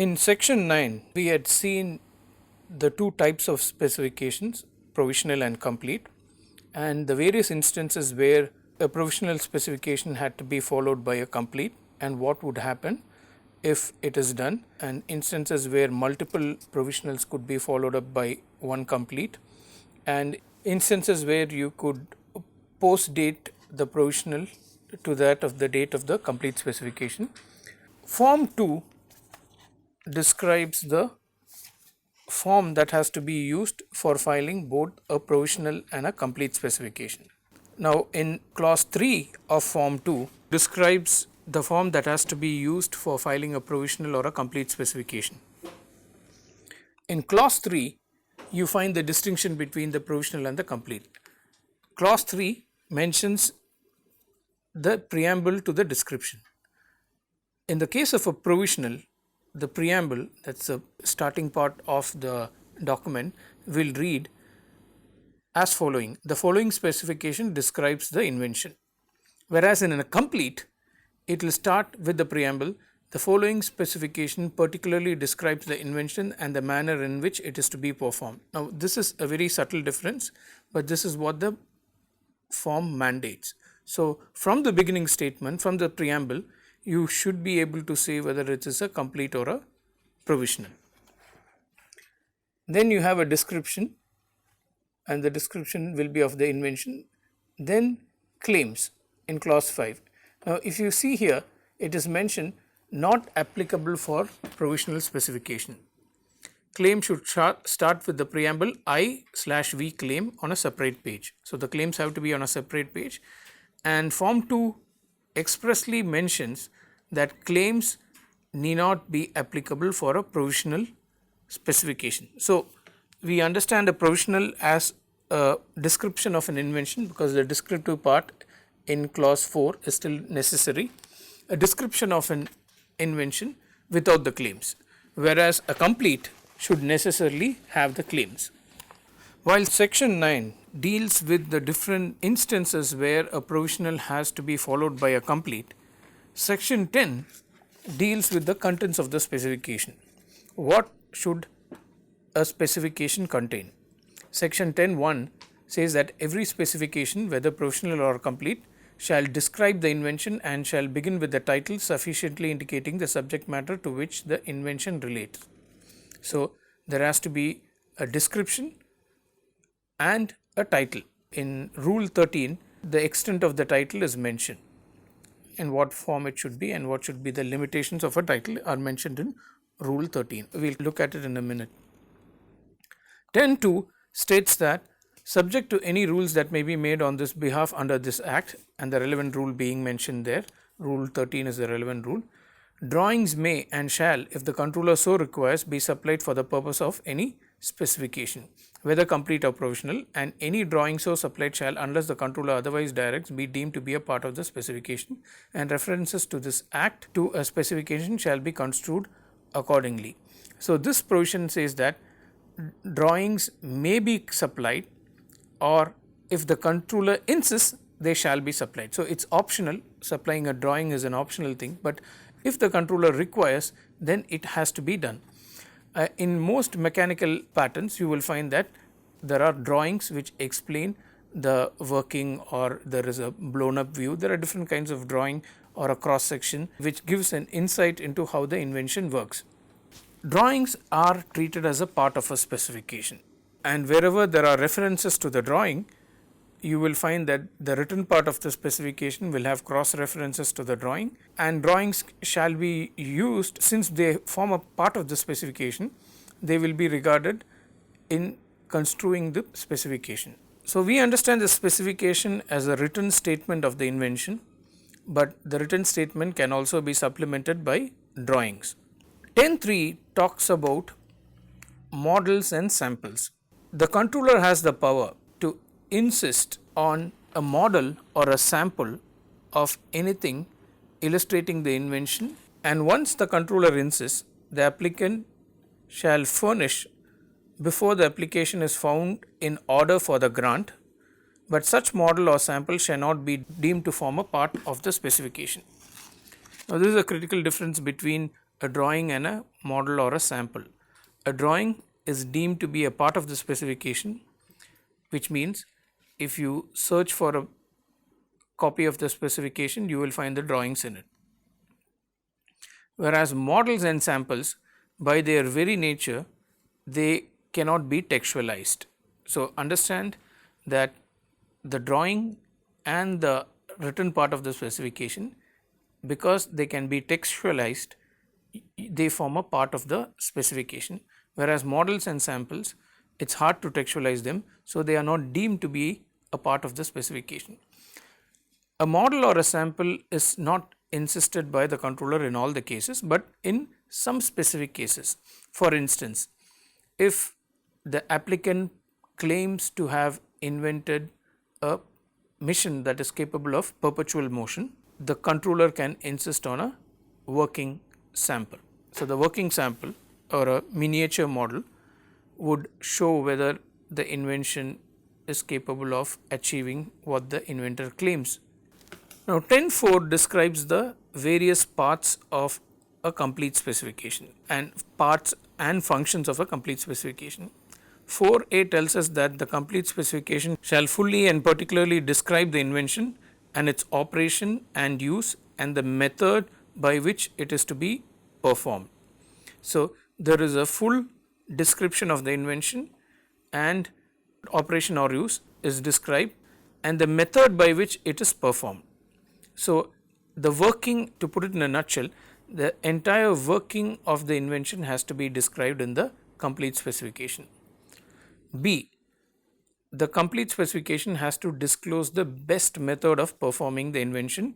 In section 9, we had seen the two types of specifications, provisional and complete, and the various instances where a provisional specification had to be followed by a complete and what would happen if it is done, and instances where multiple provisionals could be followed up by one complete, and instances where you could post date the provisional to that of the date of the complete specification. Form 2 describes the form that has to be used for filing both a provisional and a complete specification. Now, in clause 3 of form 2 describes the form that has to be used for filing a provisional or a complete specification. In clause 3, you find the distinction between the provisional and the complete. Clause 3 mentions the preamble to the description. In the case of a provisional, the preamble, that's the starting part of the document, will read as following: the following specification describes the invention. Whereas in a complete, it will start with the preamble: the following specification particularly describes the invention and the manner in which it is to be performed. Now, this is a very subtle difference, but this is what the form mandates. So, from the beginning statement, from the preamble, you should be able to say whether it is a complete or a provisional. Then you have a description, and the description will be of the invention. Then claims in clause 5. Now, if you see here, it is mentioned not applicable for provisional specification. Claim should start with the preamble I/V claim on a separate page. So, the claims have to be on a separate page, and form 2 expressly mentions that claims need not be applicable for a provisional specification. So, we understand a provisional as a description of an invention because the descriptive part in clause 4 is still necessary, a description of an invention without the claims, whereas a complete should necessarily have the claims. While section 9 deals with the different instances where a provisional has to be followed by a complete, section 10 deals with the contents of the specification. What should a specification contain? Section 10(1) says that every specification, whether provisional or complete, shall describe the invention and shall begin with the title sufficiently indicating the subject matter to which the invention relates. So, there has to be a description and a title. In rule 13, the extent of the title is mentioned, in what form it should be and what should be the limitations of a title are mentioned in rule 13. We will look at it in a minute. 10(2) states that subject to any rules that may be made on this behalf under this act, and the relevant rule being mentioned there, rule 13 is the relevant rule, drawings may and shall, if the controller so requires, be supplied for the purpose of any specification, whether complete or provisional, and any drawing so supplied shall, unless the controller otherwise directs, be deemed to be a part of the specification, and references to this act to a specification shall be construed accordingly. So, this provision says that drawings may be supplied, or if the controller insists, they shall be supplied. So, it is optional. Supplying a drawing is an optional thing, but if the controller requires, then it has to be done. In most mechanical patterns, you will find that there are drawings which explain the working, or there is a blown up view. There are different kinds of drawing or a cross section which gives an insight into how the invention works. Drawings are treated as a part of a specification, and wherever there are references to the drawing, you will find that the written part of the specification will have cross references to the drawing, and drawings shall be used since they form a part of the specification. They will be regarded in construing the specification. So, we understand the specification as a written statement of the invention, but the written statement can also be supplemented by drawings. 10(3) talks about models and samples. The controller has the power to insist on a model or a sample of anything illustrating the invention, and once the controller insists, the applicant shall furnish before the application is found in order for the grant, but such model or sample shall not be deemed to form a part of the specification. Now, this is a critical difference between a drawing and a model or a sample. A drawing is deemed to be a part of the specification, which means if you search for a copy of the specification, you will find the drawings in it. Whereas models and samples, by their very nature, they cannot be textualized. So, understand that the drawing and the written part of the specification, because they can be textualized, they form a part of the specification, whereas models and samples, it is hard to textualize them, so they are not deemed to be a part of the specification. A model or a sample is not insisted by the controller in all the cases, but in some specific cases. For instance, if the applicant claims to have invented a machine that is capable of perpetual motion, the controller can insist on a working sample. So, the working sample or a miniature model would show whether the invention is capable of achieving what the inventor claims. Now, 10.4 describes the various parts of a complete specification and parts and functions of a complete specification. 4a tells us that the complete specification shall fully and particularly describe the invention and its operation and use and the method by which it is to be performed. So, there is a full description of the invention and operation or use is described and the method by which it is performed. So, the working, to put it in a nutshell, the entire working of the invention has to be described in the complete specification. B, the complete specification has to disclose the best method of performing the invention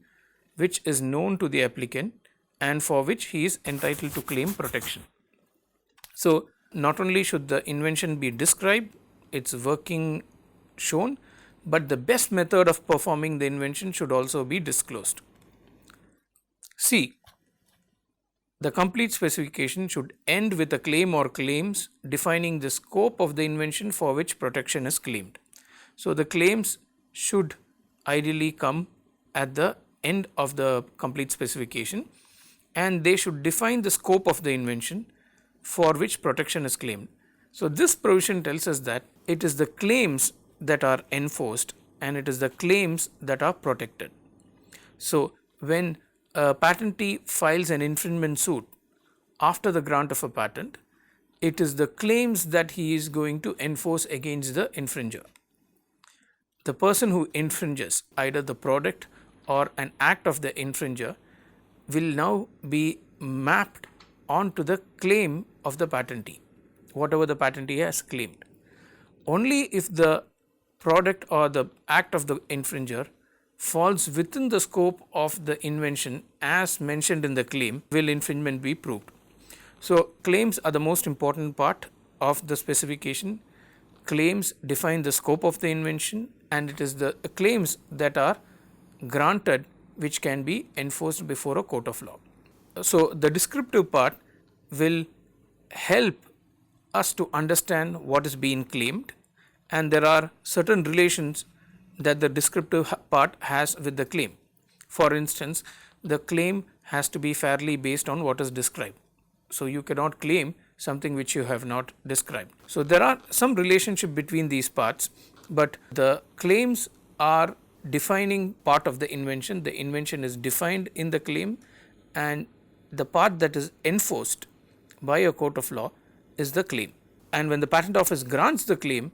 which is known to the applicant and for which he is entitled to claim protection. So, not only should the invention be described, its working shown, but the best method of performing the invention should also be disclosed. C, the complete specification should end with a claim or claims defining the scope of the invention for which protection is claimed. So, the claims should ideally come at the end of the complete specification and they should define the scope of the invention for which protection is claimed. So, this provision tells us that it is the claims that are enforced and it is the claims that are protected. So, when a patentee files an infringement suit after the grant of a patent, it is the claims that he is going to enforce against the infringer. The person who infringes either the product or an act of the infringer will now be mapped onto the claim of the patentee, whatever the patentee has claimed. Only if the product or the act of the infringer falls within the scope of the invention as mentioned in the claim will infringement be proved. So, claims are the most important part of the specification. Claims define the scope of the invention and it is the claims that are granted which can be enforced before a court of law. So, the descriptive part will help us to understand what is being claimed and there are certain relations that the descriptive part has with the claim. For instance, the claim has to be fairly based on what is described. So, you cannot claim something which you have not described. So, there are some relationship between these parts, but the claims are defining part of the invention is defined in the claim and the part that is enforced by a court of law is the claim. And when the patent office grants the claim,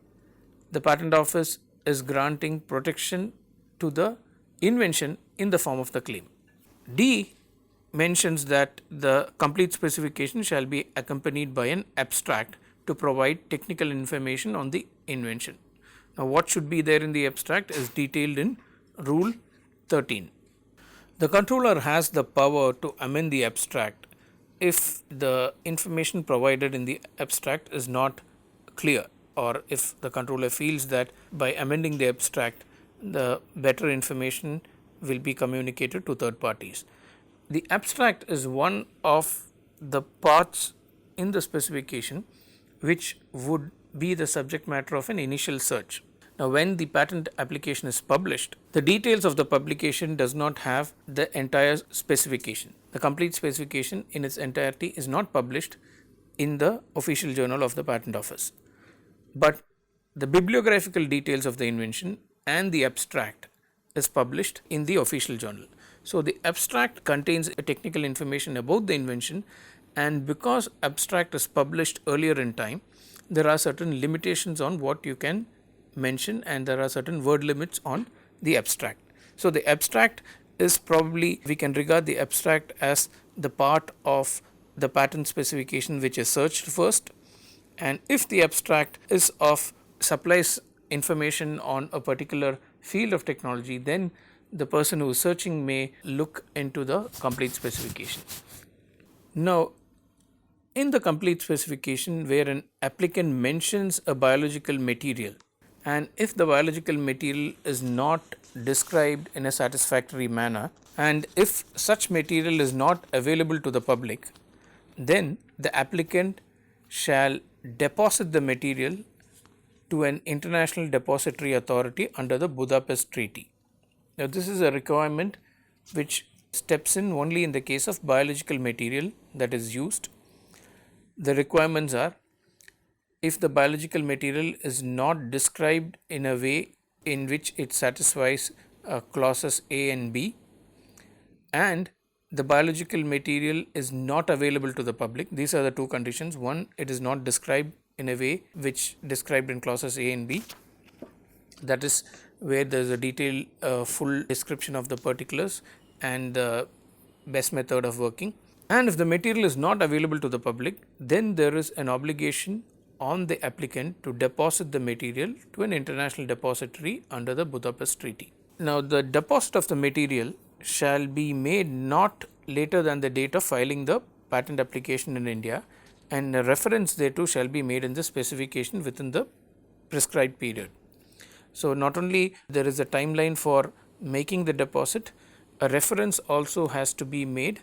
the patent office is granting protection to the invention in the form of the claim. D mentions that the complete specification shall be accompanied by an abstract to provide technical information on the invention. Now, what should be there in the abstract is detailed in Rule 13. The controller has the power to amend the abstract if the information provided in the abstract is not clear, or if the controller feels that by amending the abstract the better information will be communicated to third parties. The abstract is one of the parts in the specification which would be the subject matter of an initial search. Now, when the patent application is published, the details of the publication does not have the entire specification. The complete specification in its entirety is not published in the official journal of the patent office, but the bibliographical details of the invention and the abstract is published in the official journal. So, the abstract contains technical information about the invention, and because abstract is published earlier in time, there are certain limitations on what you can mention, and there are certain word limits on the abstract. So, the abstract is probably, we can regard the abstract as the part of the patent specification which is searched first, and if the abstract is of supplies information on a particular field of technology, then the person who is searching may look into the complete specification. Now, in the complete specification, where an applicant mentions a biological material, and if the biological material is not described in a satisfactory manner, and if such material is not available to the public, then the applicant shall deposit the material to an international depository authority under the Budapest Treaty. Now, this is a requirement which steps in only in the case of biological material that is used. The requirements are, if the biological material is not described in a way in which it satisfies clauses A and B, and the biological material is not available to the public. These are the two conditions. One, it is not described in a way which described in clauses A and B, that is where there is a detailed full description of the particulars and the best method of working. And if the material is not available to the public, then there is an obligation on the applicant to deposit the material to an international depository under the Budapest Treaty. Now, the deposit of the material shall be made not later than the date of filing the patent application in India, and a reference thereto shall be made in the specification within the prescribed period. So, not only there is a timeline for making the deposit, a reference also has to be made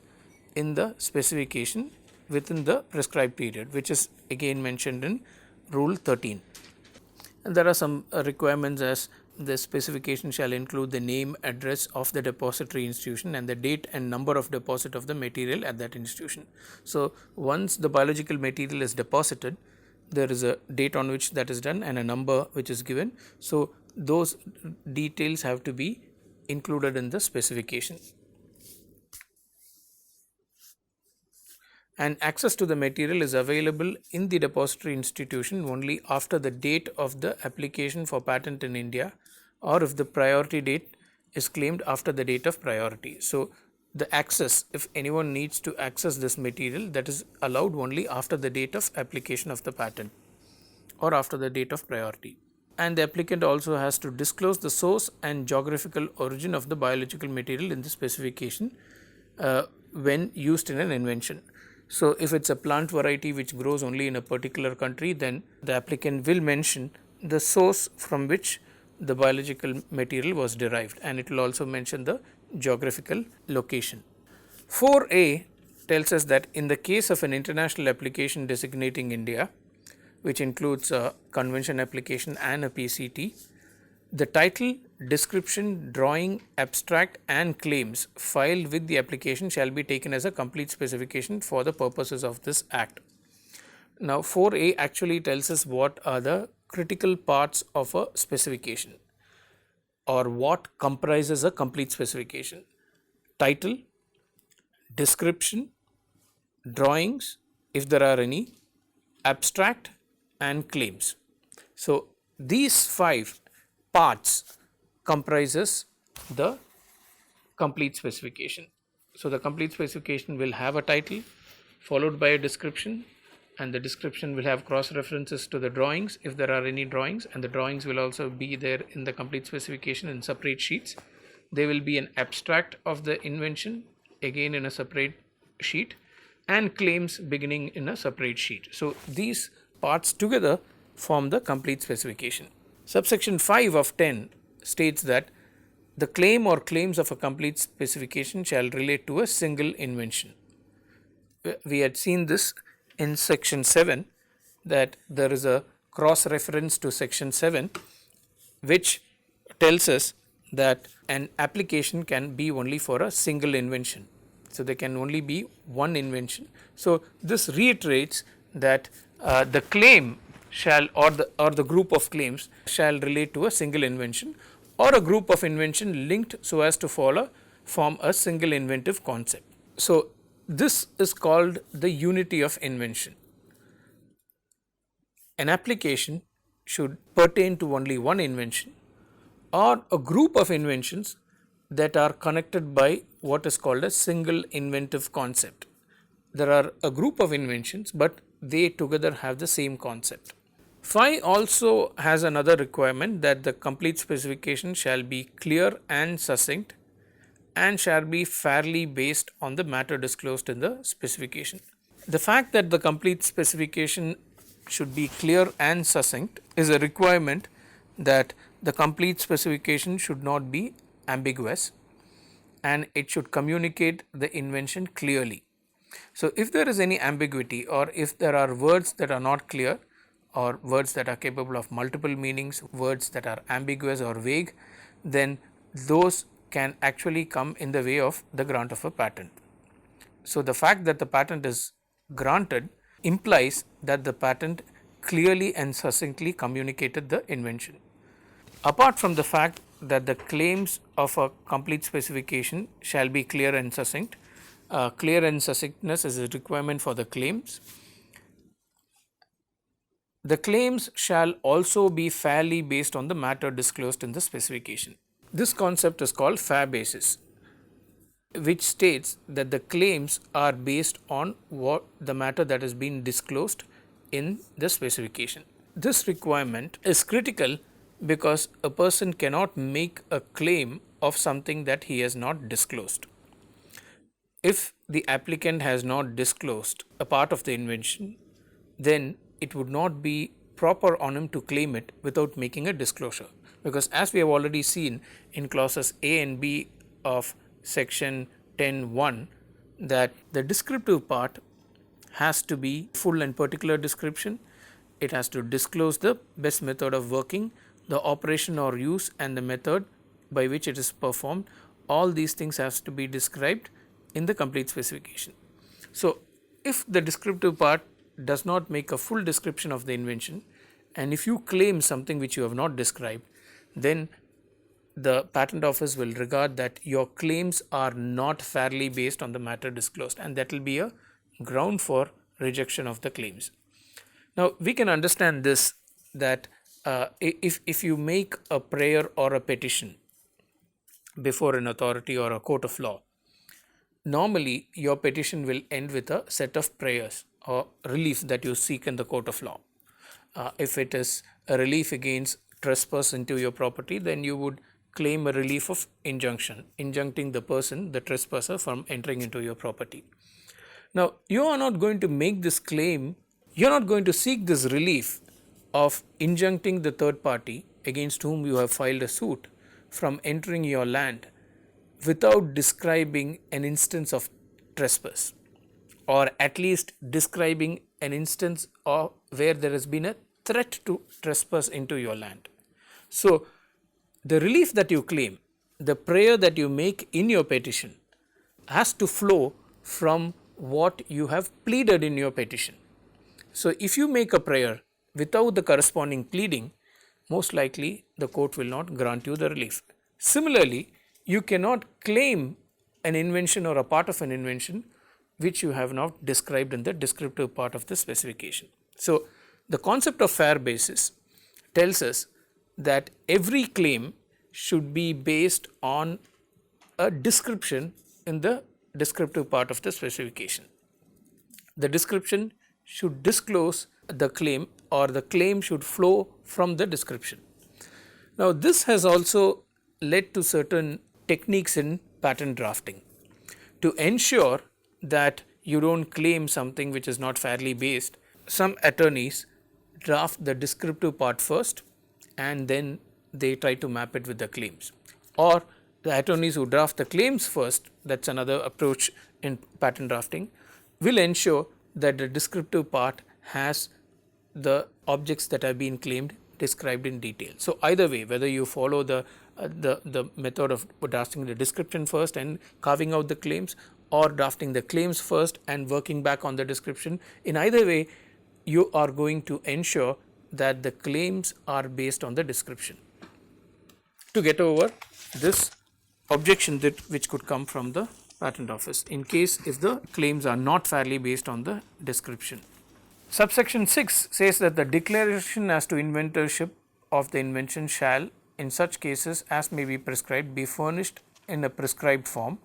in the specification within the prescribed period, which is again mentioned in Rule 13. And there are some requirements, as the specification shall include the name, address of the depository institution and the date and number of deposit of the material at that institution. So, once the biological material is deposited, there is a date on which that is done and a number which is given. So, those details have to be included in the specification. And access to the material is available in the depository institution only after the date of the application for patent in India, or if the priority date is claimed after the date of priority. So, the access, if anyone needs to access this material, that is allowed only after the date of application of the patent or after the date of priority. And the applicant also has to disclose the source and geographical origin of the biological material in the specification when used in an invention. So, if it is a plant variety which grows only in a particular country, then the applicant will mention the source from which the biological material was derived, and it will also mention the geographical location. 4A tells us that in the case of an international application designating India, which includes a convention application and a PCT, the title, description, drawing, abstract and claims filed with the application shall be taken as a complete specification for the purposes of this Act. Now, 4A actually tells us what are the critical parts of a specification, or what comprises a complete specification: title, description, drawings, if there are any, abstract and claims. So, these 5 parts comprises the complete specification. So, the complete specification will have a title followed by a description, and the description will have cross references to the drawings if there are any drawings, and the drawings will also be there in the complete specification in separate sheets. There will be an abstract of the invention again in a separate sheet, and claims beginning in a separate sheet. So, these parts together form the complete specification. Subsection 5 of 10 states that the claim or claims of a complete specification shall relate to a single invention. We had seen this in section 7, that there is a cross reference to section 7 which tells us that an application can be only for a single invention. So, there can only be one invention. So, this reiterates that the claim shall or the group of claims shall relate to a single invention or a group of invention linked so as to form a single inventive concept. So, this is called the unity of invention. An application should pertain to only one invention or a group of inventions that are connected by what is called a single inventive concept. There are a group of inventions, but they together have the same concept. Phi also has another requirement that the complete specification shall be clear and succinct and shall be fairly based on the matter disclosed in the specification. The fact that the complete specification should be clear and succinct is a requirement that the complete specification should not be ambiguous and it should communicate the invention clearly. So, if there is any ambiguity or if there are words that are not clear or words that are capable of multiple meanings, words that are ambiguous or vague, then those can actually come in the way of the grant of a patent. So, the fact that the patent is granted implies that the patent clearly and succinctly communicated the invention. Apart from the fact that the claims of a complete specification shall be clear and succinct, clear and succinctness is a requirement for the claims. The claims shall also be fairly based on the matter disclosed in the specification. This concept is called fair basis, which states that the claims are based on what the matter that has been disclosed in the specification. This requirement is critical because a person cannot make a claim of something that he has not disclosed. If the applicant has not disclosed a part of the invention, then it would not be proper on him to claim it without making a disclosure, because as we have already seen in clauses A and B of section 10(1) that the descriptive part has to be full and particular description, it has to disclose the best method of working, the operation or use and the method by which it is performed. All these things have to be described in the complete specification. So, if the descriptive part does not make a full description of the invention and if you claim something which you have not described, then the patent office will regard that your claims are not fairly based on the matter disclosed, and that will be a ground for rejection of the claims. Now, we can understand this that if you make a prayer or a petition before an authority or a court of law, normally your petition will end with a set of prayers or relief that you seek in the court of law. If it is a relief against trespass into your property, then you would claim a relief of injunction, injuncting the person, the trespasser, from entering into your property. Now, you are not going to make this claim, you are not going to seek this relief of injuncting the third party against whom you have filed a suit from entering your land without describing an instance of trespass, or at least describing an instance of where there has been a threat to trespass into your land. So, the relief that you claim, the prayer that you make in your petition has to flow from what you have pleaded in your petition. So, if you make a prayer without the corresponding pleading, most likely the court will not grant you the relief. Similarly, you cannot claim an invention or a part of an invention which you have not described in the descriptive part of the specification. So, the concept of fair basis tells us that every claim should be based on a description in the descriptive part of the specification. The description should disclose the claim, or the claim should flow from the description. Now, this has also led to certain techniques in patent drafting to ensure that you don't claim something which is not fairly based. Some attorneys draft the descriptive part first and then they try to map it with the claims, or the attorneys who draft the claims first, that's another approach in patent drafting, will ensure that the descriptive part has the objects that have been claimed described in detail. So, either way, whether you follow the method of drafting the description first and carving out the claims, or drafting the claims first and working back on the description, in either way you are going to ensure that the claims are based on the description to get over this objection that which could come from the patent office in case if the claims are not fairly based on the description. Subsection 6 says that the declaration as to inventorship of the invention shall, in such cases as may be prescribed, be furnished in a prescribed form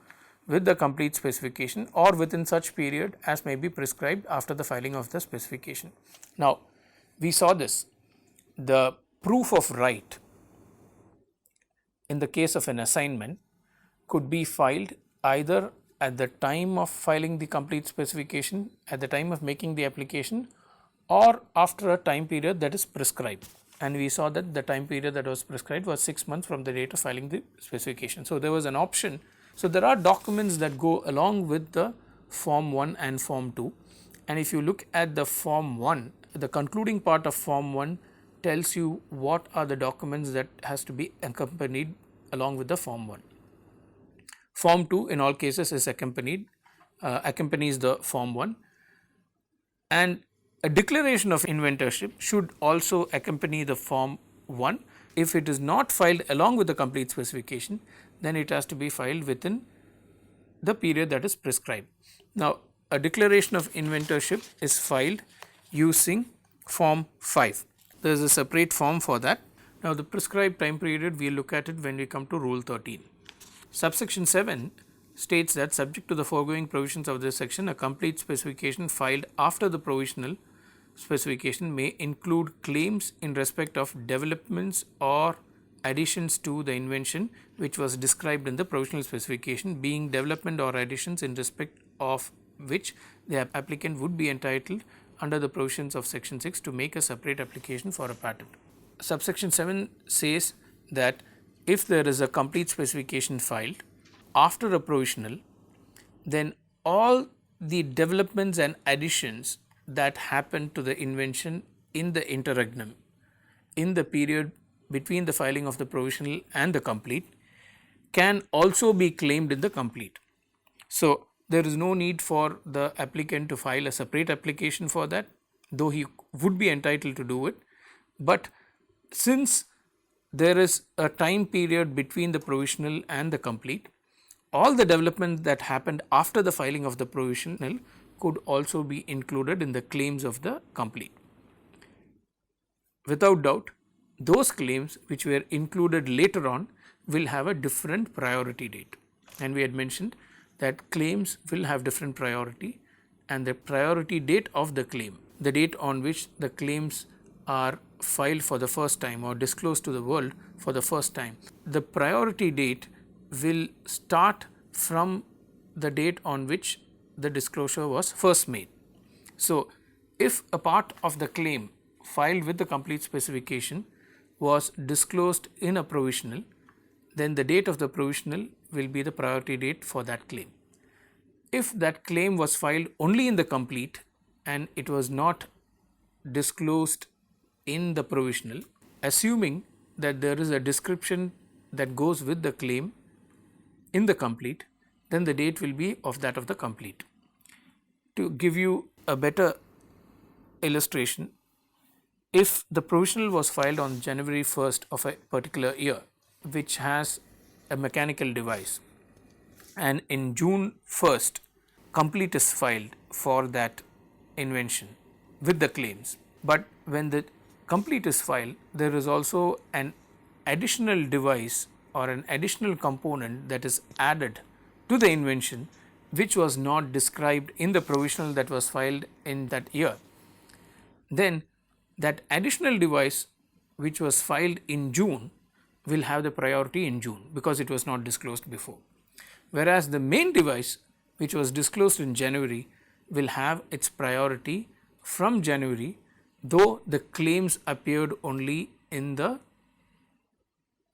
with the complete specification or within such period as may be prescribed after the filing of the specification. Now, we saw this, the proof of right in the case of an assignment could be filed either at the time of filing the complete specification, at the time of making the application, or after a time period that is prescribed. And we saw that the time period that was prescribed was 6 months from the date of filing the specification. So, there was an option. So, there are documents that go along with the form 1 and form 2, and if you look at the form 1, the concluding part of form 1 tells you what are the documents that has to be accompanied along with the form 1. Form 2 in all cases is accompanies the form 1, and a declaration of inventorship should also accompany the form 1. If it is not filed along with the complete specification, then it has to be filed within the period that is prescribed. Now, a declaration of inventorship is filed using form 5. There is a separate form for that. Now, the prescribed time period we will look at it when we come to rule 13. Subsection 7 states that subject to the foregoing provisions of this section, a complete specification filed after the provisional specification may include claims in respect of developments or additions to the invention which was described in the provisional specification, being development or additions in respect of which the applicant would be entitled under the provisions of section 6 to make a separate application for a patent. Subsection 7 says that if there is a complete specification filed after a provisional, then all the developments and additions that happen to the invention in the interregnum, in the period between the filing of the provisional and the complete, can also be claimed in the complete. So, there is no need for the applicant to file a separate application for that, though he would be entitled to do it. But since there is a time period between the provisional and the complete, all the development that happened after the filing of the provisional could also be included in the claims of the complete. Without doubt, those claims which were included later on will have a different priority date, and we had mentioned that claims will have different priority, and the priority date of the claim, the date on which the claims are filed for the first time or disclosed to the world for the first time, the priority date will start from the date on which the disclosure was first made. So, if a part of the claim filed with the complete specification was disclosed in a provisional, then the date of the provisional will be the priority date for that claim. If that claim was filed only in the complete and it was not disclosed in the provisional, assuming that there is a description that goes with the claim in the complete, then the date will be of that of the complete. To give you a better illustration, if the provisional was filed on January 1st of a particular year, which has a mechanical device, and in June 1st complete is filed for that invention with the claims, but when the complete is filed, there is also an additional device or an additional component that is added to the invention which was not described in the provisional that was filed in that year, then that additional device which was filed in June will have the priority in June because it was not disclosed before, whereas the main device which was disclosed in January will have its priority from January, though the claims appeared only in the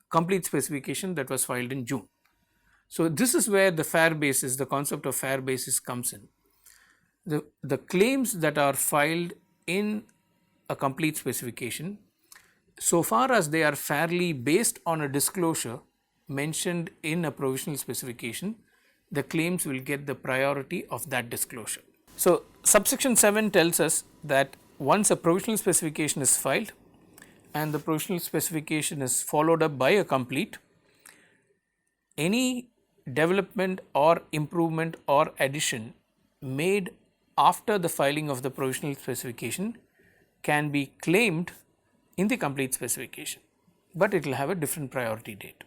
complete specification that was filed in June. So, this is where the fair basis, the concept of fair basis comes in. The claims that are filed in a complete specification so far as they are fairly based on a disclosure mentioned in a provisional specification, the claims will get the priority of that disclosure. So, subsection 7 tells us that once a provisional specification is filed and the provisional specification is followed up by a complete, any development or improvement or addition made after the filing of the provisional specification can be claimed in the complete specification, but it will have a different priority date.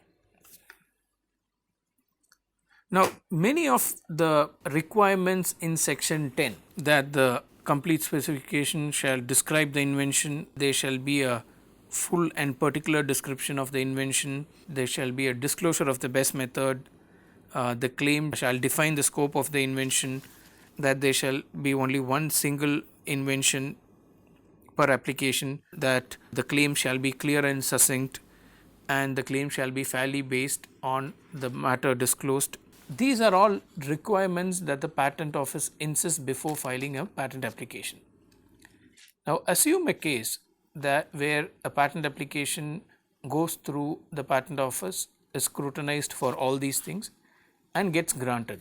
Now, many of the requirements in section 10, that the complete specification shall describe the invention, there shall be a full and particular description of the invention, there shall be a disclosure of the best method, the claim shall define the scope of the invention, that there shall be only one single invention per application, that the claim shall be clear and succinct, and the claim shall be fairly based on the matter disclosed. These are all requirements that the patent office insists before filing a patent application. Now, assume a case that where a patent application goes through the patent office, is scrutinized for all these things and gets granted,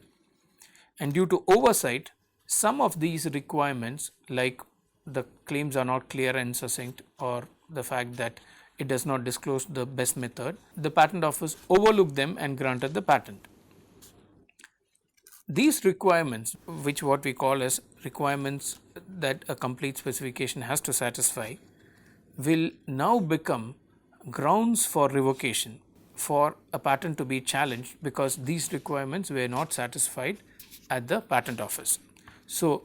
and due to oversight some of these requirements, like the claims are not clear and succinct, or the fact that it does not disclose the best method, the patent office overlooked them and granted the patent. These requirements, which what we call as requirements that a complete specification has to satisfy, will now become grounds for revocation for a patent to be challenged, because these requirements were not satisfied at the patent office. So,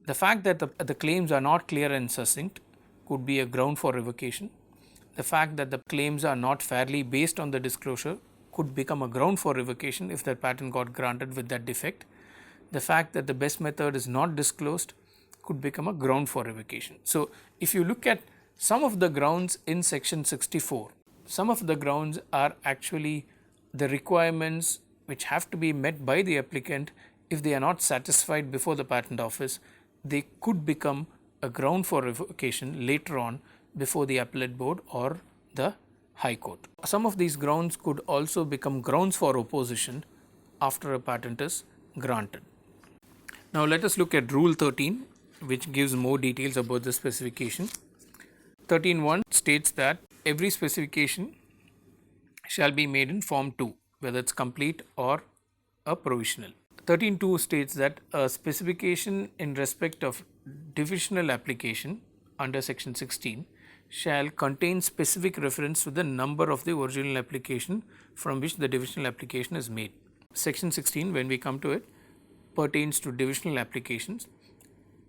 the fact that the claims are not clear and succinct could be a ground for revocation. The fact that the claims are not fairly based on the disclosure could become a ground for revocation if the patent got granted with that defect. The fact that the best method is not disclosed could become a ground for revocation. So, if you look at some of the grounds in section 64, some of the grounds are actually the requirements which have to be met by the applicant. If they are not satisfied before the patent office, they could become a ground for revocation later on before the appellate board or the High Court. Some of these grounds could also become grounds for opposition after a patent is granted. Now, let us look at Rule 13, which gives more details about the specification. 13.1 states that every specification shall be made in Form 2, whether it is complete or a provisional. 13.2 states that a specification in respect of divisional application under section 16 shall contain specific reference to the number of the original application from which the divisional application is made. Section 16, when we come to it, pertains to divisional applications.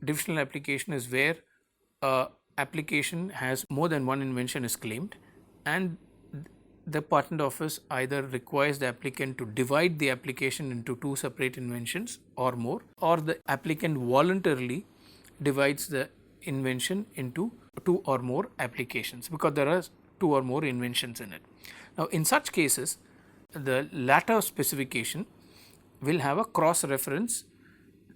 Divisional application is where a application has more than one invention is claimed, and the patent office either requires the applicant to divide the application into two separate inventions or more, or the applicant voluntarily divides the invention into two or more applications, because there are two or more inventions in it. Now, in such cases, the latter specification will have a cross reference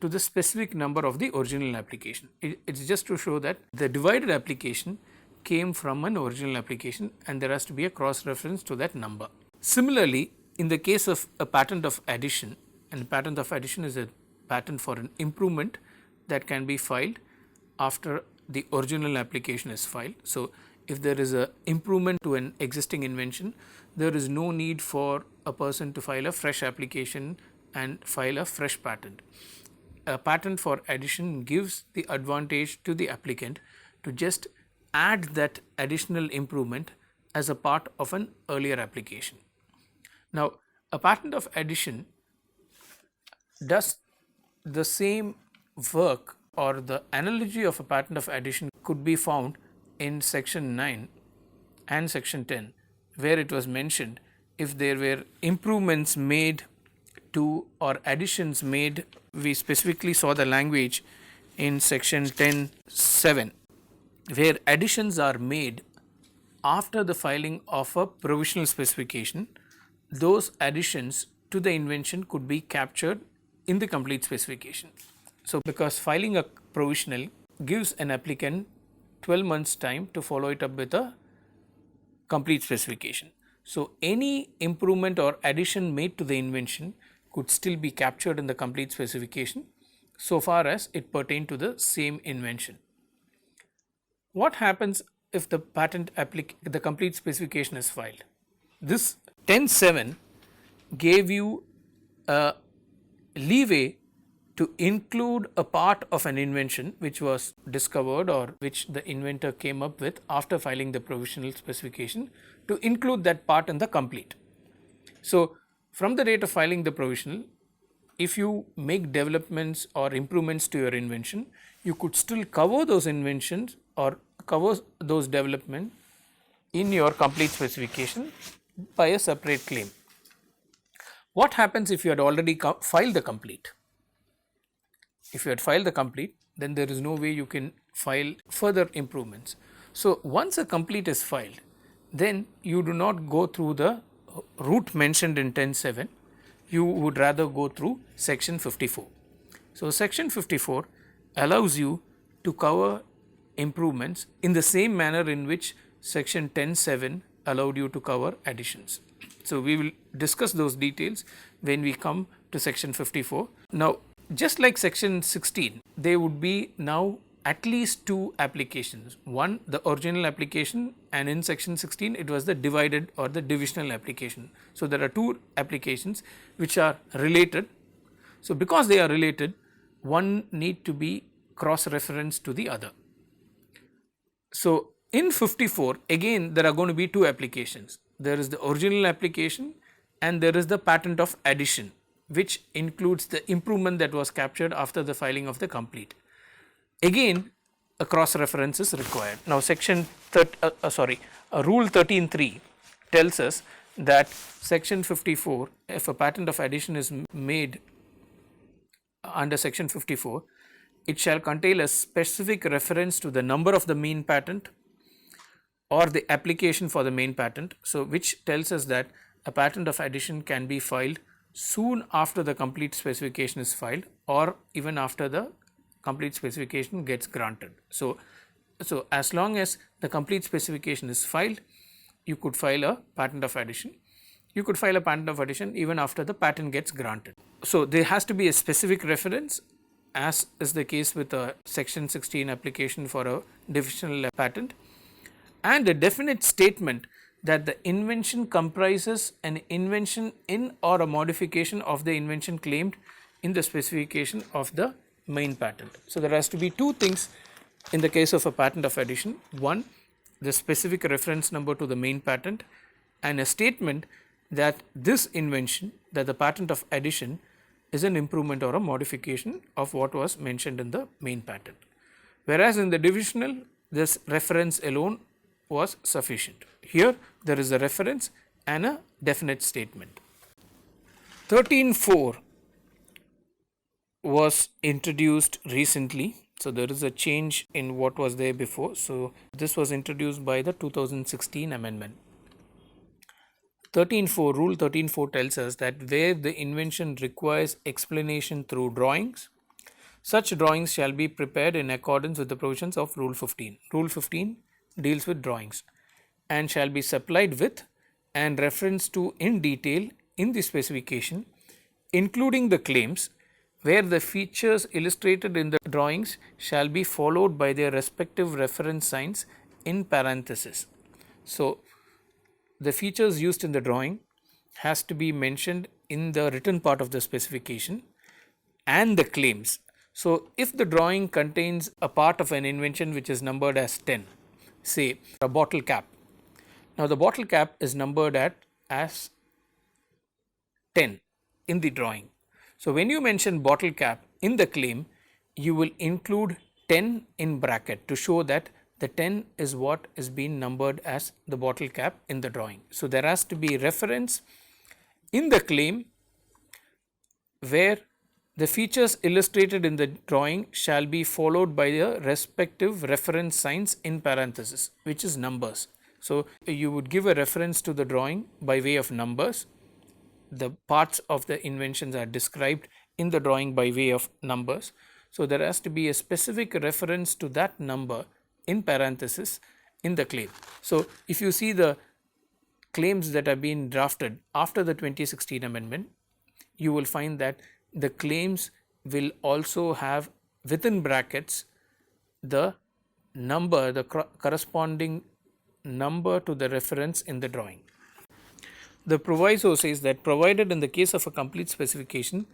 to the specific number of the original application. It is just to show that the divided application came from an original application, and there has to be a cross reference to that number. Similarly, in the case of a patent of addition, and patent of addition is a patent for an improvement that can be filed after the original application is filed. So, if there is a improvement to an existing invention, there is no need for a person to file a fresh application and file a fresh patent. A patent for addition gives the advantage to the applicant to just add that additional improvement as a part of an earlier application. Now, a patent of addition does the same work, or the analogy of a patent of addition could be found in section 9 and section 10, where it was mentioned if there were improvements made to or additions made. We specifically saw the language in section 10.7, where additions are made after the filing of a provisional specification. Those additions to the invention could be captured in the complete specification. So, because filing a provisional gives an applicant 12 months time to follow it up with a complete specification. So, any improvement or addition made to the invention could still be captured in the complete specification so far as it pertained to the same invention. What happens if the the complete specification is filed? This 10.7 gave you a leeway to include a part of an invention which was discovered or which the inventor came up with after filing the provisional specification, to include that part in the complete. So, from the date of filing the provisional, if you make developments or improvements to your invention, you could still cover those inventions or cover those developments in your complete specification by a separate claim. What happens if you had already filed the complete? If you had filed the complete, then there is no way you can file further improvements. So, once a complete is filed, then you do not go through the route mentioned in 10.7, you would rather go through section 54. So, section 54 allows you to cover improvements in the same manner in which section 10.7 allowed you to cover additions. So, we will discuss those details when we come to section 54. Now, just like section 16, there would be now at least two applications. One, the original application, and in section 16 it was the divided or the divisional application. So, there are two applications which are related. So, because they are related, one need to be cross referenced to the other. So, in 54 again there are going to be two applications. There is the original application and there is the patent of addition, which includes the improvement that was captured after the filing of the complete. Again, a cross reference is required. Now, section rule 13.3 tells us that section 54, if a patent of addition is made under section 54, it shall contain a specific reference to the number of the main patent or the application for the main patent. So, which tells us that a patent of addition can be filed soon after the complete specification is filed or even after the complete specification gets granted. So, as long as the complete specification is filed, you could file a patent of addition. You could file a patent of addition even after the patent gets granted. So, there has to be a specific reference, as is the case with a section 16 application for a divisional patent, and a definite statement that the invention comprises an invention in or a modification of the invention claimed in the specification of the main patent. So, there has to be two things in the case of a patent of addition. One, the specific reference number to the main patent, and a statement that this invention, that the patent of addition, is an improvement or a modification of what was mentioned in the main patent. Whereas in the divisional, this reference alone was sufficient. Here there is a reference and a definite statement. 13.4 was introduced recently. So, there is a change in what was there before. So, this was introduced by the 2016 amendment. 13.4, rule 13.4 tells us that where the invention requires explanation through drawings, such drawings shall be prepared in accordance with the provisions of rule 15. Rule 15 deals with drawings and shall be supplied with and reference to in detail in the specification, including the claims, where the features illustrated in the drawings shall be followed by their respective reference signs in parenthesis. So, the features used in the drawing has to be mentioned in the written part of the specification and the claims. So, if the drawing contains a part of an invention which is numbered as 10, say a bottle cap. Now, the bottle cap is numbered as 10 in the drawing. So, when you mention bottle cap in the claim, you will include 10 in bracket to show that the 10 is what is being numbered as the bottle cap in the drawing. So, there has to be reference in the claim where the features illustrated in the drawing shall be followed by the respective reference signs in parenthesis, which is numbers. So, you would give a reference to the drawing by way of numbers. The parts of the inventions are described in the drawing by way of numbers. So, there has to be a specific reference to that number in parenthesis in the claim. So, if you see the claims that have been drafted after the 2016 amendment, you will find that the claims will also have within brackets the number, the corresponding number to the reference in the drawing. The proviso says that provided in the case of a complete specification,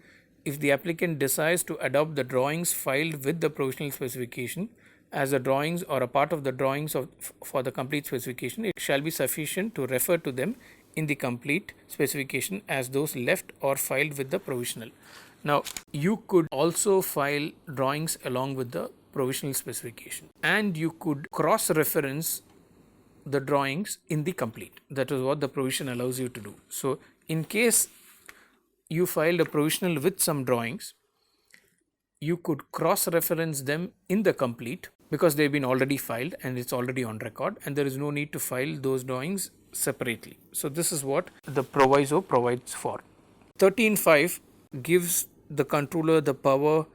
if the applicant decides to adopt the drawings filed with the provisional specification as the drawings or a part of the drawings for the complete specification, it shall be sufficient to refer to them in the complete specification as those left or filed with the provisional. Now, you could also file drawings along with the provisional specification, and you could cross reference the drawings in the complete. That is what the provision allows you to do. So, in case you filed a provisional with some drawings, you could cross reference them in the complete because they have been already filed and it's already on record, and there is no need to file those drawings separately. So, this is what the proviso provides for. 13.5 gives the controller the power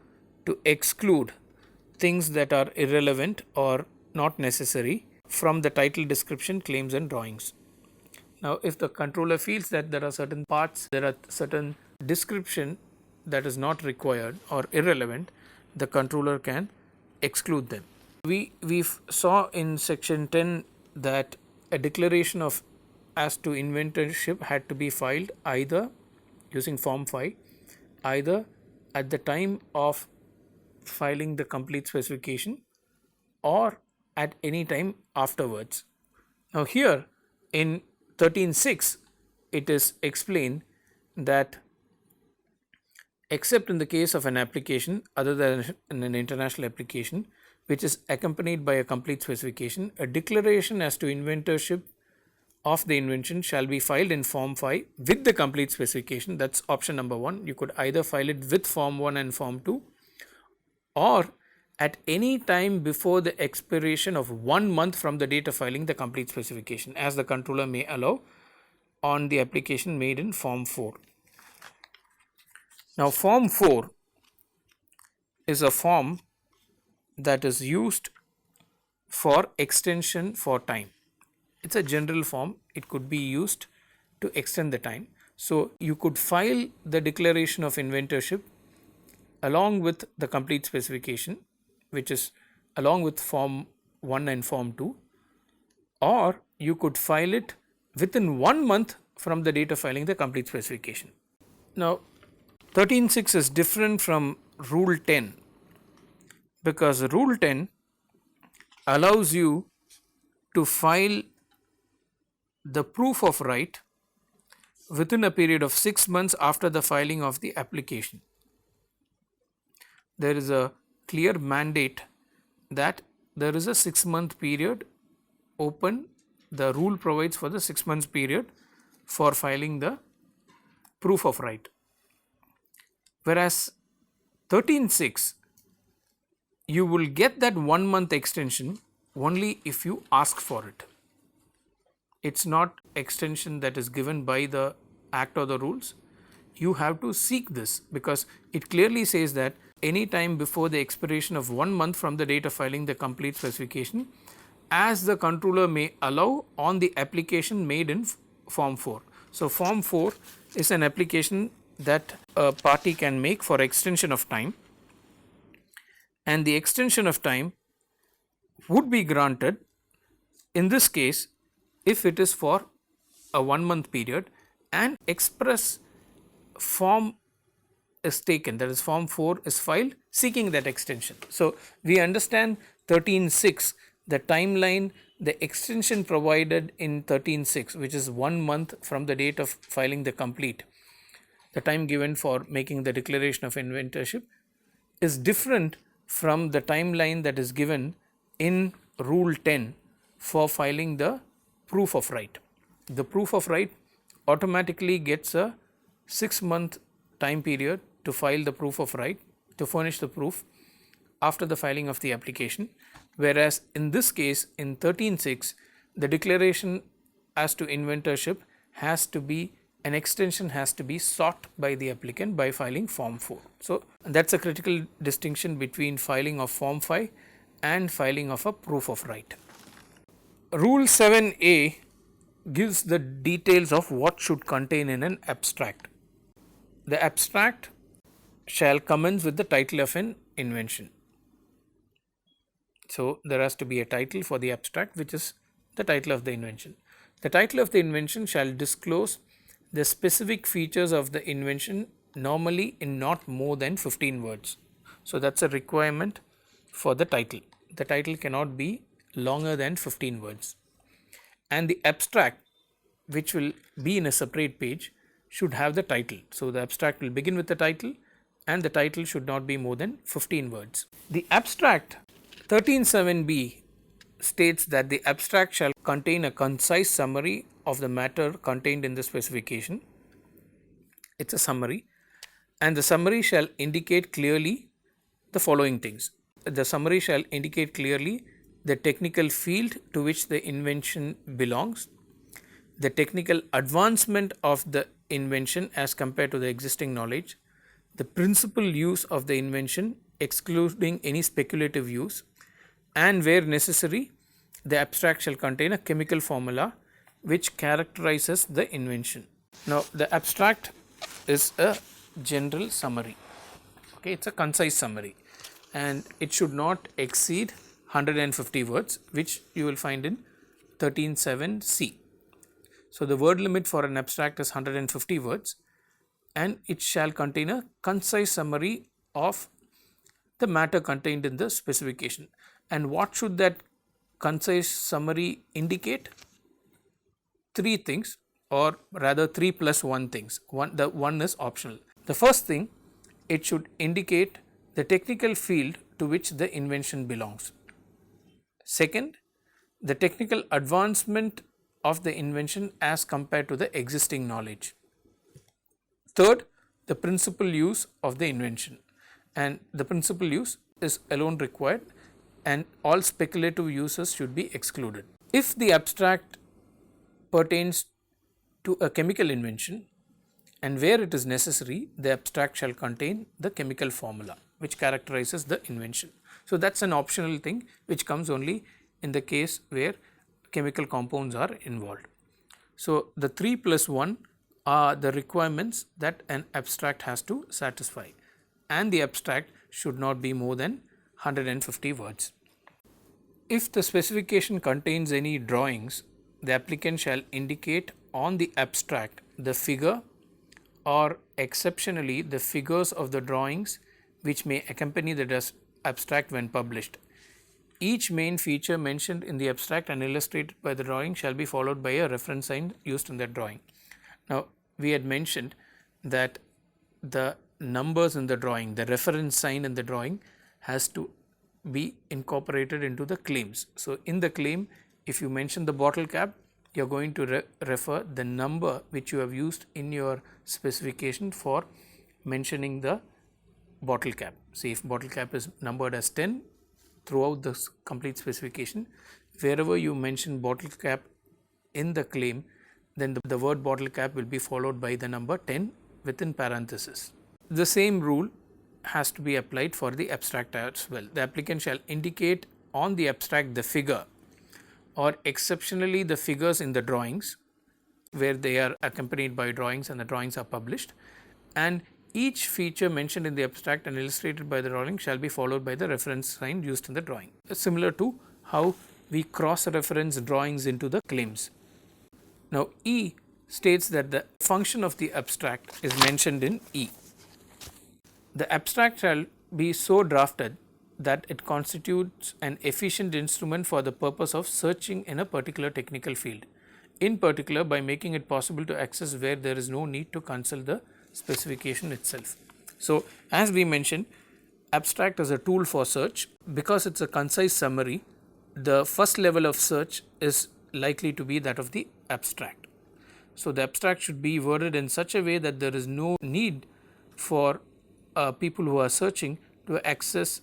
to exclude things that are irrelevant or not necessary from the title, description, claims and drawings. Now, if the controller feels that there are certain parts, there are certain description that is not required or irrelevant, the controller can exclude them. We saw in section 10 that a declaration of as to inventorship had to be filed either using form 5, either at the time of filing the complete specification or at any time afterwards. Now, here in 13.6 it is explained that except in the case of an application other than an international application which is accompanied by a complete specification, a declaration as to inventorship of the invention shall be filed in form 5 with the complete specification. That's option number 1. You could either file it with form 1 and form 2 or at any time before the expiration of 1 month from the date of filing the complete specification, as the controller may allow on the application made in form 4. Now, form 4 is a form that is used for extension for time. It's a general form, it could be used to extend the time. So, you could file the declaration of inventorship along with the complete specification, which is along with form 1 and form 2, or you could file it within 1 month from the date of filing the complete specification. Now, 13.6 is different from rule 10 because rule 10 allows you to file the proof of right within a period of 6 months after the filing of the application. There is a clear mandate that there is a 6-month period open. The rule provides for the 6 months period for filing the proof of right. Whereas 13.6, you will get that 1 month extension only if you ask for it. It's not extension that is given by the act or the rules. You have to seek this because it clearly says that any time before the expiration of 1 month from the date of filing the complete specification, as the controller may allow on the application made in form 4. So, form 4 is an application that a party can make for extension of time, and the extension of time would be granted in this case if it is for a 1 month period and express form is taken, that is form 4 is filed seeking that extension. So, we understand 13.6, the timeline, the extension provided in 13.6, which is 1 month from the date of filing the complete, the time given for making the declaration of inventorship is different from the timeline that is given in rule 10 for filing the proof of right. The proof of right automatically gets a 6-month time period to file the proof of right, to furnish the proof after the filing of the application, whereas in this case in 13.6 the declaration as to inventorship has to be, an extension has to be sought by the applicant by filing form 4. So, that is a critical distinction between filing of form 5 and filing of a proof of right. Rule 7a gives the details of what should contain in an abstract. The abstract shall commence with the title of an invention. So, there has to be a title for the abstract, which is the title of the invention. The title of the invention shall disclose the specific features of the invention, normally in not more than 15 words. So, that is a requirement for the title. The title cannot be longer than 15 words. And the abstract, which will be in a separate page, should have the title. So, the abstract will begin with the title, and the title should not be more than 15 words. The abstract 13.7b states that the abstract shall contain a concise summary of the matter contained in the specification. It is a summary, and the summary shall indicate clearly the following things. The summary shall indicate clearly the technical field to which the invention belongs, the technical advancement of the invention as compared to the existing knowledge, the principal use of the invention excluding any speculative use, and where necessary the abstract shall contain a chemical formula which characterizes the invention. Now, the abstract is a general summary, okay, it is a concise summary, and it should not exceed 150 words, which you will find in 13.7c. So, the word limit for an abstract is 150 words, and it shall contain a concise summary of the matter contained in the specification. And what should that concise summary indicate? Three things, or rather 3 plus 1 things. The one is optional. The first thing, it should indicate the technical field to which the invention belongs. Second, the technical advancement of the invention as compared to the existing knowledge. Third, the principal use of the invention, and the principal use is alone required, and all speculative uses should be excluded. If the abstract pertains to a chemical invention, and where it is necessary, the abstract shall contain the chemical formula which characterizes the invention. So, that is an optional thing which comes only in the case where chemical compounds are involved. So, the 3 plus 1 are the requirements that an abstract has to satisfy, and the abstract should not be more than 150 words. If the specification contains any drawings, the applicant shall indicate on the abstract the figure or exceptionally the figures of the drawings which may accompany the abstract when published. Each main feature mentioned in the abstract and illustrated by the drawing shall be followed by a reference sign used in that drawing. Now, we had mentioned that the numbers in the drawing, the reference sign in the drawing has to be incorporated into the claims. So, in the claim, if you mention the bottle cap, you are going to refer the number which you have used in your specification for mentioning the bottle cap. See, if bottle cap is numbered as 10 throughout the complete specification, wherever you mention bottle cap in the claim, then the word bottle cap will be followed by the number 10 within parenthesis. The same rule has to be applied for the abstract as well. The applicant shall indicate on the abstract the figure or exceptionally the figures in the drawings where they are accompanied by drawings and the drawings are published, and each feature mentioned in the abstract and illustrated by the drawing shall be followed by the reference sign used in the drawing, similar to how we cross reference drawings into the claims. Now, E states that the function of the abstract is mentioned in E. The abstract shall be so drafted that it constitutes an efficient instrument for the purpose of searching in a particular technical field, in particular by making it possible to access where there is no need to consult the specification itself. So, as we mentioned, abstract is a tool for search. Because it is a concise summary, the first level of search is likely to be that of the abstract. So, the abstract should be worded in such a way that there is no need for people who are searching to access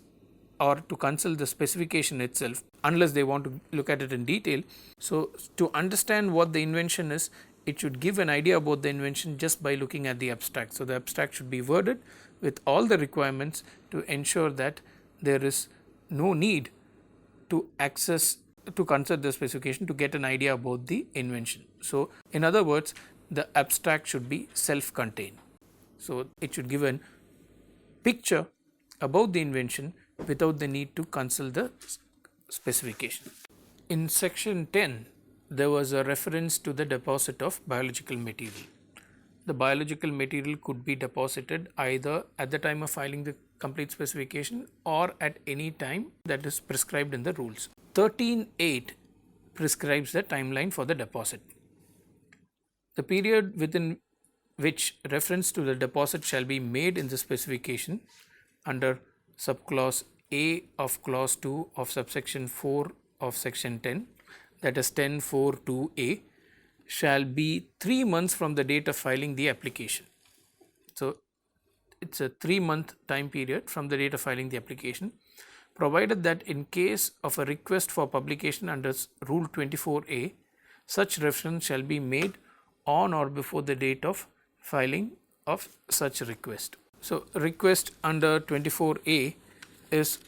or to consult the specification itself unless they want to look at it in detail. So, to understand what the invention is, it should give an idea about the invention just by looking at the abstract. So, the abstract should be worded with all the requirements to ensure that there is no need to access to consult the specification to get an idea about the invention. So, in other words, the abstract should be self-contained. So, it should give a picture about the invention without the need to consult the specification. In section 10, there was a reference to the deposit of biological material. The biological material could be deposited either at the time of filing the complete specification or at any time that is prescribed in the rules. 13.8 prescribes the timeline for the deposit. The period within which reference to the deposit shall be made in the specification under subclause A of clause 2 of subsection 4 of section 10, that is 10.4.2a, shall be 3 months from the date of filing the application. So, it is a 3-month time period from the date of filing the application, provided that in case of a request for publication under Rule 24a, such reference shall be made on or before the date of filing of such request. So, request under 24a is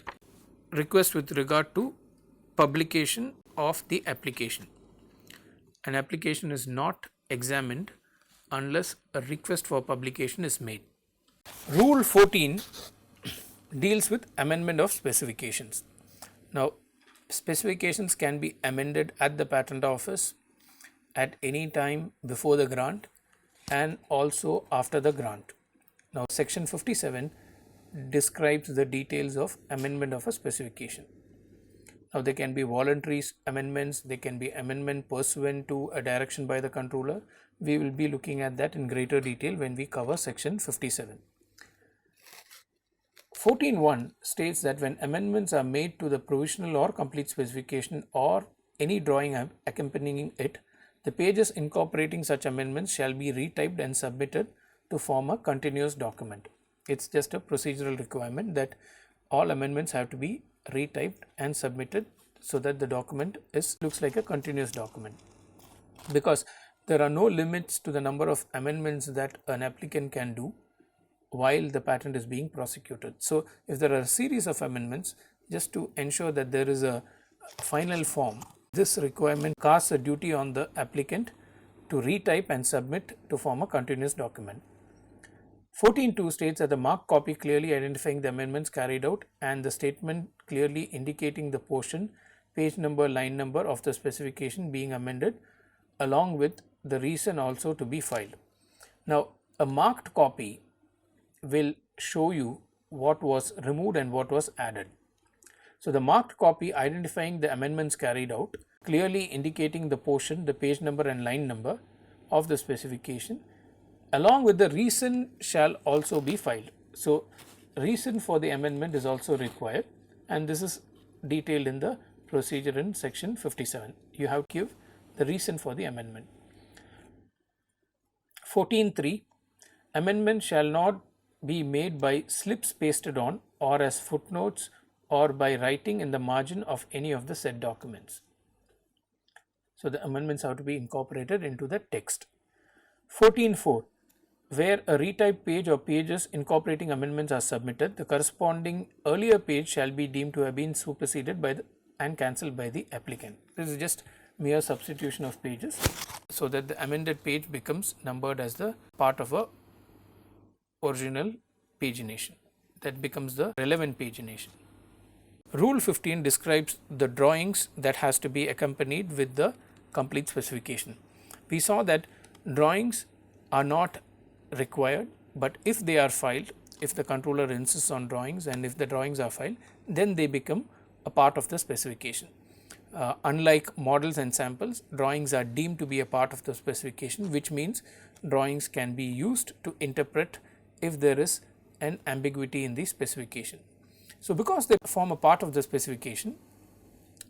request with regard to publication of the application. An application is not examined unless a request for publication is made. Rule 14 deals with amendment of specifications. Now, specifications can be amended at the patent office at any time before the grant and also after the grant. Now, section 57 describes the details of amendment of a specification. Now, there can be voluntary amendments, there can be amendment pursuant to a direction by the controller. We will be looking at that in greater detail when we cover section 57. 14.1 states that when amendments are made to the provisional or complete specification or any drawing accompanying it, the pages incorporating such amendments shall be retyped and submitted to form a continuous document. It is just a procedural requirement that all amendments have to be retyped and submitted so that the document looks like a continuous document, because there are no limits to the number of amendments that an applicant can do while the patent is being prosecuted. So, if there are a series of amendments, just to ensure that there is a final form, this requirement casts a duty on the applicant to retype and submit to form a continuous document. 14.2 states that the marked copy clearly identifying the amendments carried out and the statement clearly indicating the portion, page number, line number of the specification being amended, along with the reason also to be filed. Now, a marked copy will show you what was removed and what was added. So, the marked copy identifying the amendments carried out, clearly indicating the portion, the page number and line number of the specification, along with the reason shall also be filed. So, reason for the amendment is also required, and this is detailed in the procedure in section 57. You have to give the reason for the amendment. 14.3 amendment shall not be made by slips pasted on or as footnotes or by writing in the margin of any of the said documents. So, the amendments have to be incorporated into the text. 14.4 where a retyped page or pages incorporating amendments are submitted, the corresponding earlier page shall be deemed to have been superseded by and cancelled by the applicant. This is just mere substitution of pages so that the amended page becomes numbered as the part of a original pagination. That becomes the relevant pagination. Rule 15 describes the drawings that has to be accompanied with the complete specification. We saw that drawings are not required, but if they are filed, if the controller insists on drawings and if the drawings are filed, then they become a part of the specification. Unlike models and samples, drawings are deemed to be a part of the specification, which means drawings can be used to interpret if there is an ambiguity in the specification. So, because they form a part of the specification,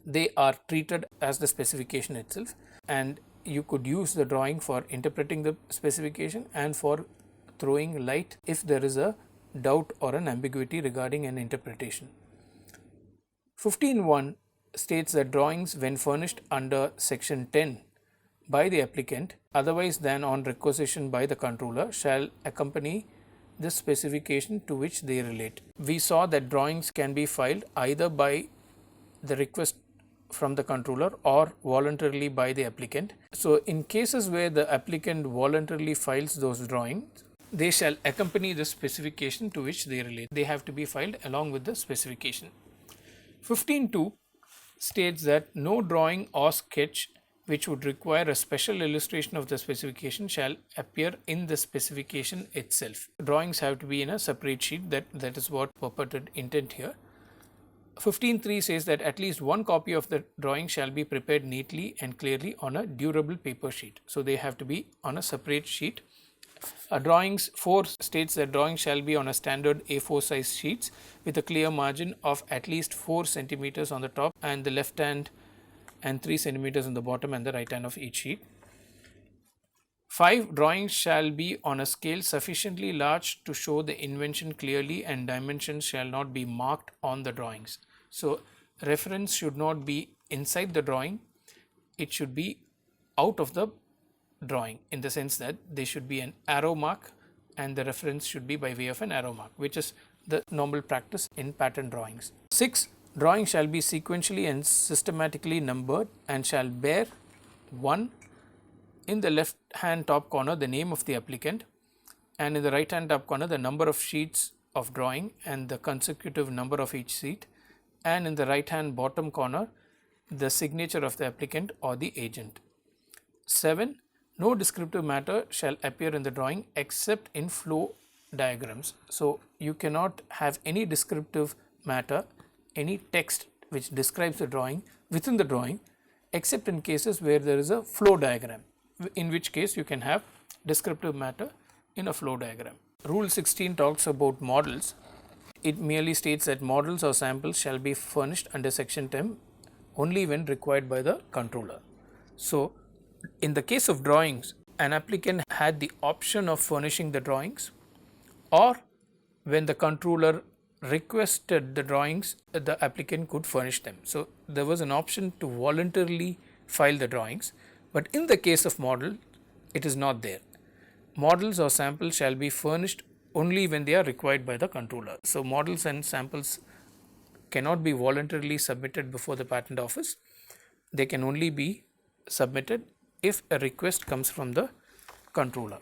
they are treated as the specification itself, and you could use the drawing for interpreting the specification and for throwing light if there is a doubt or an ambiguity regarding an interpretation. 15.1 states that drawings, when furnished under section 10 by the applicant otherwise than on requisition by the controller, shall accompany the specification to which they relate. We saw that drawings can be filed either by the request from the controller or voluntarily by the applicant. So, in cases where the applicant voluntarily files those drawings, they shall accompany the specification to which they relate. They have to be filed along with the specification. 15.2 states that no drawing or sketch which would require a special illustration of the specification shall appear in the specification itself. Drawings have to be in a separate sheet. That is what purported intent here. 15.3 says that at least one copy of the drawing shall be prepared neatly and clearly on a durable paper sheet. So they have to be on a separate sheet. Drawings 4 states that drawings shall be on a standard A4 size sheets with a clear margin of at least 4 centimeters on the top and the left hand and 3 centimeters on the bottom and the right hand of each sheet. 5. Drawings shall be on a scale sufficiently large to show the invention clearly and dimensions shall not be marked on the drawings. So, reference should not be inside the drawing, it should be out of the drawing, in the sense that there should be an arrow mark and the reference should be by way of an arrow mark, which is the normal practice in pattern drawings. 6. Drawing shall be sequentially and systematically numbered and shall bear 1 in the left hand top corner the name of the applicant, and in the right hand top corner the number of sheets of drawing and the consecutive number of each sheet, and in the right hand bottom corner the signature of the applicant or the agent. 7. No descriptive matter shall appear in the drawing except in flow diagrams. So, you cannot have any descriptive matter, any text which describes the drawing within the drawing except in cases where there is a flow diagram, in which case you can have descriptive matter in a flow diagram. Rule 16 talks about models. It merely states that models or samples shall be furnished under section 10 only when required by the controller. So, in the case of drawings, an applicant had the option of furnishing the drawings, or when the controller requested the drawings, the applicant could furnish them. So, there was an option to voluntarily file the drawings, but in the case of model, it is not there. Models or samples shall be furnished only when they are required by the controller. So, models and samples cannot be voluntarily submitted before the patent office. They can only be submitted if a request comes from the controller.